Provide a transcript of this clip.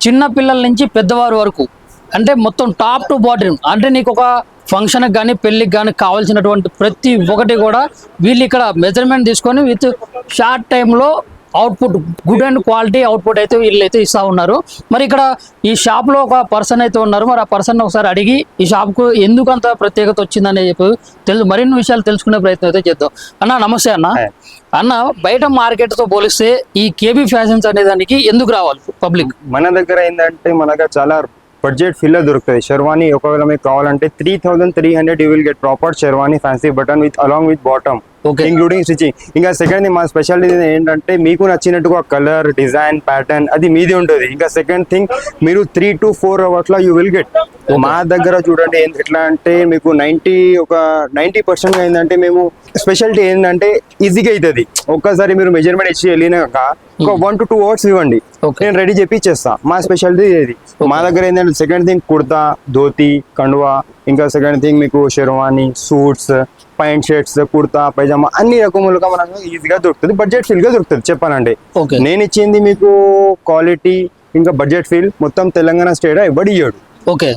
చిన్న పిల్లల నుంచి పెద్దవారి వరకు అంటే మొత్తం టాప్ టు బాటమ్ అంటే నీకు ఒక ఫంక్షన్కి కానీ పెళ్ళికి కానీ కావాల్సినటువంటి ప్రతి ఒక్కటి కూడా వీళ్ళు ఇక్కడ మెజర్మెంట్ తీసుకొని విత్ షార్ట్ టైంలో output good and quality output అయితే వీళ్ళు అయితే ఇస్తూ ఉన్నారు. మరి ఇక్కడ ఈ షాప్లో ఒక పర్సన్ అయితే ఉన్నారు. మరి ఆ పర్సన్ ఒకసారి అడిగి ఈ షాప్కు ఎందుకు అంత ప్రత్యేకత వచ్చిందని చెప్పి మరిన్ని విషయాలు తెలుసుకునే ప్రయత్నం అయితే చేద్దాం. అన్న నమస్తే అన్న. అన్న బయట మార్కెట్తో పోలిస్తే ఈ కేబీ ఫ్యాషన్స్ అనే దానికి ఎందుకు రావాలి పబ్లిక్? మన దగ్గర ఏంటంటే మనకు చాలా బడ్జెట్ ఫిల్లో దొరుకుతుంది. షెర్వానీ ఒకవేళ మీకు కావాలంటే 3300 you will get proper sherwani fancy button with along with bottom including stitching. ఇంకా సెకండ్ థింగ్ మా స్పెషాలిటీ ఏంటంటే మీకు నచ్చినట్టుగా కలర్ డిజైన్ ప్యాటర్న్ అది మీది ఉంటుంది. ఇంకా సెకండ్ థింగ్ మీరు 3 to 4 hours లో యూ విల్ గెట్. మా దగ్గర చూడండి ఎట్లా అంటే మీకు 90% ఏంటంటే మేము స్పెషాలిటీ ఏంటంటే ఈజీగా అవుతుంది. ఒక్కసారి మీరు మెజర్మెంట్ ఇచ్చి వెళ్ళినాక ఒక 1 to 2 hours ఇవ్వండి, నేను రెడీ చెప్పి ఇచ్చేస్తా. మా స్పెషాలిటీ ఇది. మా దగ్గర ఏంటంటే సెకండ్ థింగ్ కుర్తా, ధోతి, కండువా, ఇంకా సెకండ్ థింగ్ మీకు sherwani, suits, pant shirts, kurta, pyjama అన్ని రకములుగా మనకు ఈజీగా దొరుకుతుంది. బడ్జెట్ ఫీల్ గా దొరుకుతుంది చెప్పాలంటే. నేను ఇచ్చింది మీకు క్వాలిటీ ఇంకా బడ్జెట్ ఫీల్ మొత్తం తెలంగాణ స్టేట్ ఎవడు ఇయ్యాడు. ఓకే,